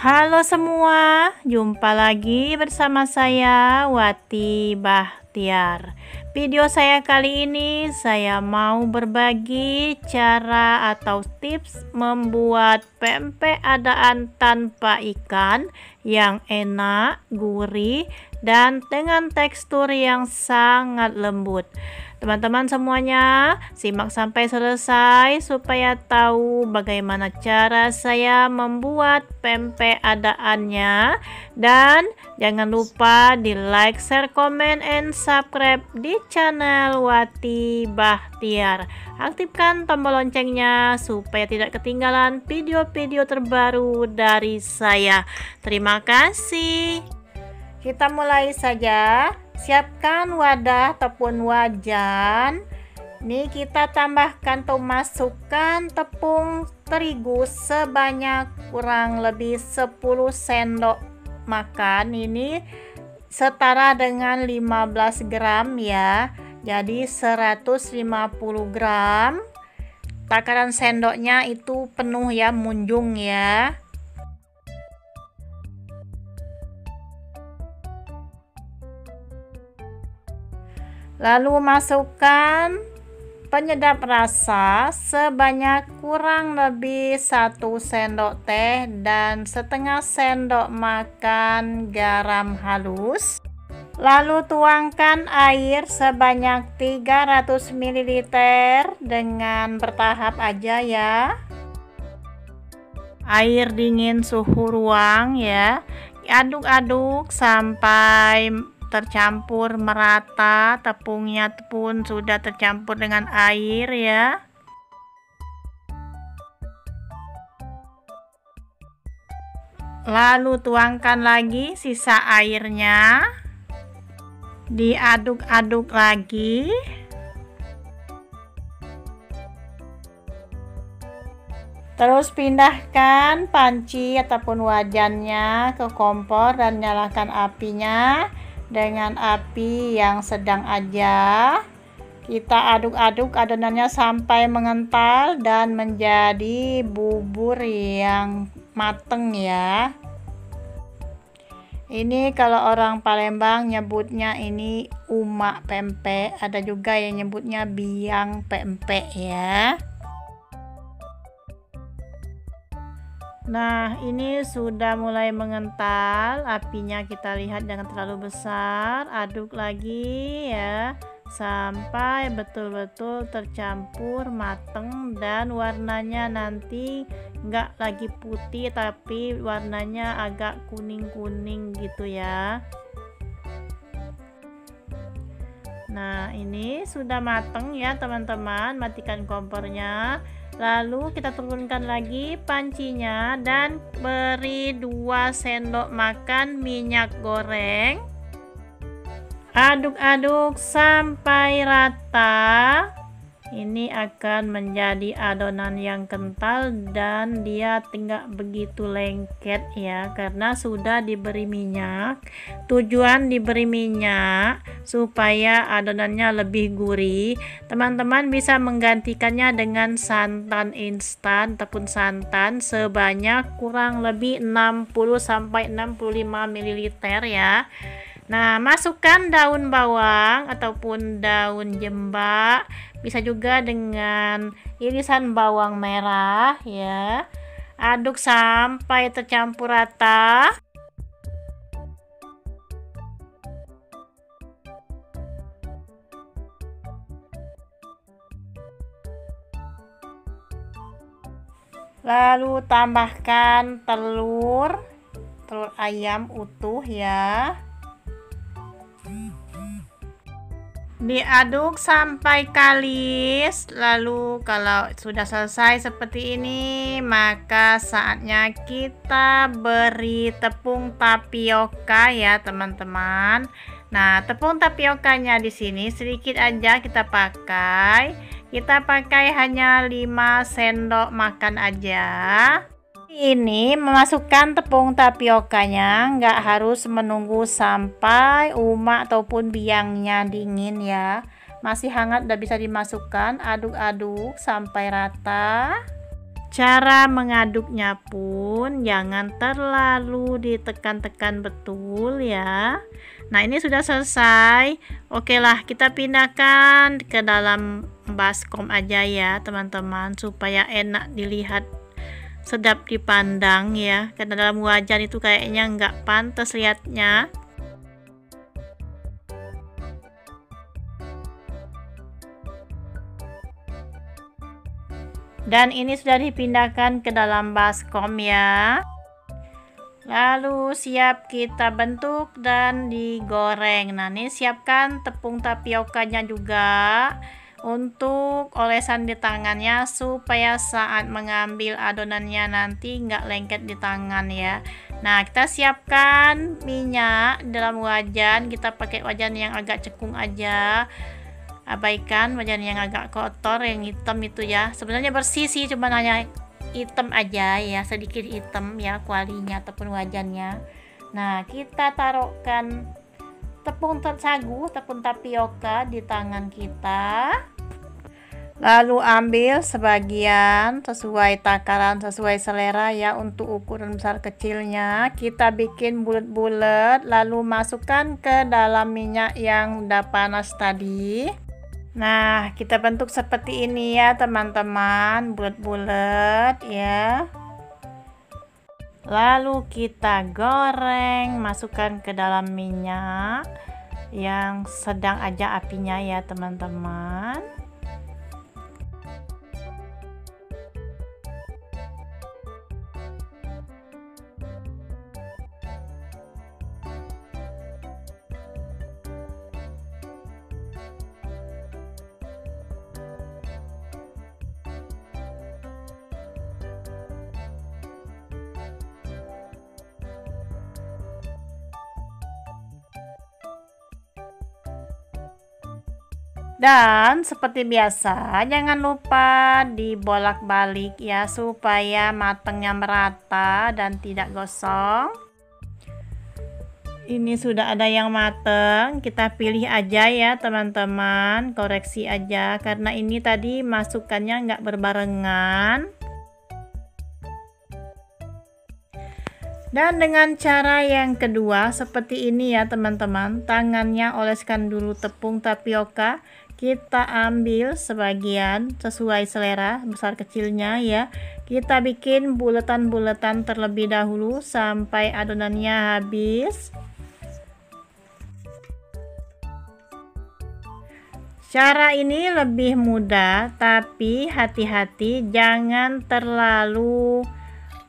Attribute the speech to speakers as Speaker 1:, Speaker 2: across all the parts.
Speaker 1: Halo semua, jumpa lagi bersama saya Wati Bahtiar. Video saya kali ini saya mau berbagi cara atau tips membuat pempek adaan tanpa ikan yang enak, gurih, dan dengan tekstur yang sangat lembut. Teman-teman semuanya, simak sampai selesai supaya tahu bagaimana cara saya membuat pempek adaannya. Dan jangan lupa di like, share, comment, and subscribe di channel Wati Bahtiar. Aktifkan tombol loncengnya supaya tidak ketinggalan video-video terbaru dari saya. Terima kasih. Kita mulai saja. Siapkan wadah ataupun wajan. Ini kita tambahkan atau masukkan tepung terigu sebanyak kurang lebih 10 sendok makan. Ini setara dengan 15 gram ya. Jadi 150 gram. Takaran sendoknya itu penuh ya, munjung ya. Lalu masukkan penyedap rasa sebanyak kurang lebih 1 sendok teh dan setengah sendok makan garam halus. Lalu tuangkan air sebanyak 300 ml dengan bertahap aja ya. Air dingin suhu ruang ya. Aduk-aduk sampai tercampur merata, tepungnya pun sudah tercampur dengan air ya. Lalu tuangkan lagi sisa airnya, diaduk-aduk lagi. Terus pindahkan panci ataupun wajannya ke kompor dan nyalakan apinya dengan api yang sedang aja. Kita aduk-aduk adonannya sampai mengental dan menjadi bubur yang mateng ya. Ini kalau orang Palembang nyebutnya ini umak pempek, ada juga yang nyebutnya biang pempek ya. Nah, ini sudah mulai mengental, apinya kita lihat jangan terlalu besar. Aduk lagi ya sampai betul-betul tercampur mateng dan warnanya nanti enggak lagi putih tapi warnanya agak kuning-kuning gitu ya. Nah, ini sudah mateng ya teman-teman. Matikan kompornya. Lalu kita turunkan lagi pancinya dan beri 2 sendok makan minyak goreng. Aduk-aduk sampai rata. Ini akan menjadi adonan yang kental dan dia tidak begitu lengket ya, karena sudah diberi minyak. Tujuan diberi minyak supaya adonannya lebih gurih. Teman-teman bisa menggantikannya dengan santan instan ataupun santan sebanyak kurang lebih 60-65 ml ya. Nah, masukkan daun bawang ataupun daun jembak, bisa juga dengan irisan bawang merah ya. Aduk sampai tercampur rata. Lalu tambahkan telur ayam utuh ya. Diaduk sampai kalis. Lalu kalau sudah selesai seperti ini, maka saatnya kita beri tepung tapioka ya teman-teman. Nah, tepung tapiokanya di sini sedikit aja kita pakai. Kita pakai hanya 5 sendok makan aja. Ini memasukkan tepung tapiokanya, nggak harus menunggu sampai umak ataupun biangnya dingin ya. Masih hangat udah bisa dimasukkan. Aduk-aduk sampai rata. Cara mengaduknya pun jangan terlalu ditekan-tekan betul ya. Nah, ini sudah selesai. Oke lah, kita pindahkan ke dalam baskom aja ya teman-teman, supaya enak dilihat, sedap dipandang ya. Karena dalam wajan itu kayaknya nggak pantas lihatnya. Dan ini sudah dipindahkan ke dalam baskom ya. Lalu siap kita bentuk dan digoreng. Nah, ini siapkan tepung tapiokanya juga untuk olesan di tangannya, supaya saat mengambil adonannya nanti nggak lengket di tangan ya. Nah, kita siapkan minyak dalam wajan. Kita pakai wajan yang agak cekung aja. Abaikan wajan yang agak kotor, yang hitam itu ya. Sebenarnya bersih sih, cuma hanya hitam aja ya, sedikit hitam ya kualinya ataupun wajannya. Nah, kita taruhkan tepung sagu, tepung tapioka di tangan kita. Lalu ambil sebagian sesuai takaran, sesuai selera ya, untuk ukuran besar kecilnya. Kita bikin bulat-bulat, lalu masukkan ke dalam minyak yang udah panas tadi. Nah, kita bentuk seperti ini ya teman-teman, bulat-bulat ya. Lalu kita goreng, masukkan ke dalam minyak yang sedang aja apinya ya teman-teman. Dan seperti biasa, jangan lupa dibolak-balik ya, supaya matangnya merata dan tidak gosong. Ini sudah ada yang matang, kita pilih aja ya teman-teman, koreksi aja karena ini tadi masukannya nggak berbarengan. Dan dengan cara yang kedua seperti ini ya teman-teman, tangannya oleskan dulu tepung tapioka, kita ambil sebagian sesuai selera besar kecilnya ya. Kita bikin bulatan-bulatan terlebih dahulu sampai adonannya habis. Cara ini lebih mudah, tapi hati-hati jangan terlalu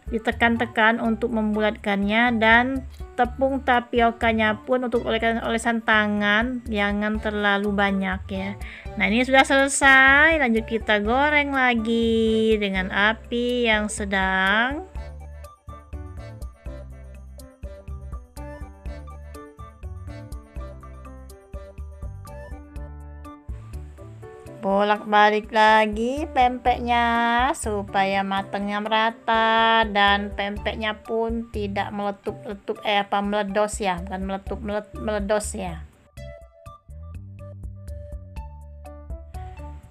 Speaker 1: ditekan-tekan untuk membulatkannya, dan tepung tapiokanya pun untuk olesan tangan jangan terlalu banyak ya. Nah, ini sudah selesai, lanjut kita goreng lagi dengan api yang sedang. Bolak-balik lagi pempeknya supaya matangnya merata dan pempeknya pun tidak meletup-letup meledos ya, bukan meletup, meledos ya.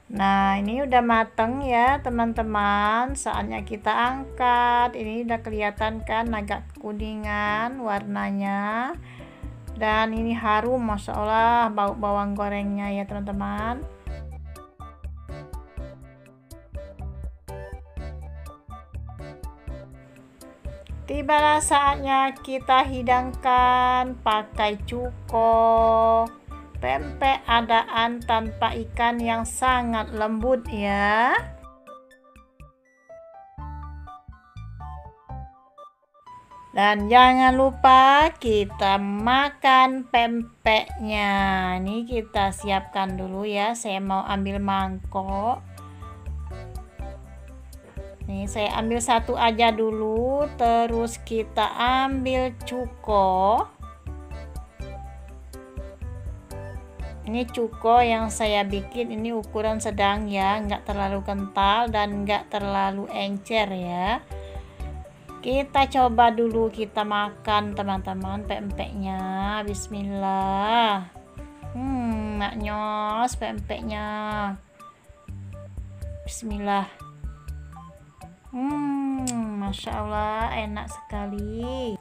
Speaker 1: Nah, ini udah matang ya teman-teman, saatnya kita angkat. Ini udah kelihatan kan agak kuningan warnanya, dan ini harum, masya Allah, bau bawang gorengnya ya teman-teman. Tibalah saatnya kita hidangkan pakai cuko, pempek adaan tanpa ikan yang sangat lembut ya. Dan jangan lupa kita makan pempeknya. Ini kita siapkan dulu ya, saya mau ambil mangkok. Nih, saya ambil satu aja dulu, terus kita ambil cuko. Ini cuko yang saya bikin ini ukuran sedang ya, nggak terlalu kental dan nggak terlalu encer ya. Kita coba dulu, kita makan teman-teman pempeknya. Bismillah. Maknyos pempeknya. Bismillah. Masya Allah, enak sekali.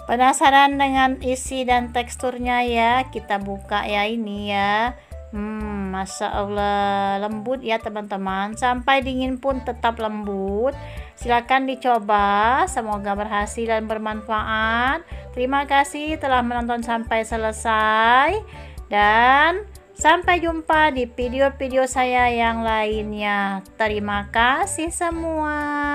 Speaker 1: Penasaran dengan isi dan teksturnya ya? Kita buka ya ini ya. Masya Allah, lembut ya teman-teman. Sampai dingin pun tetap lembut. Silakan dicoba. Semoga berhasil dan bermanfaat. Terima kasih telah menonton sampai selesai. Dan sampai jumpa di video-video saya yang lainnya. Terima kasih semua.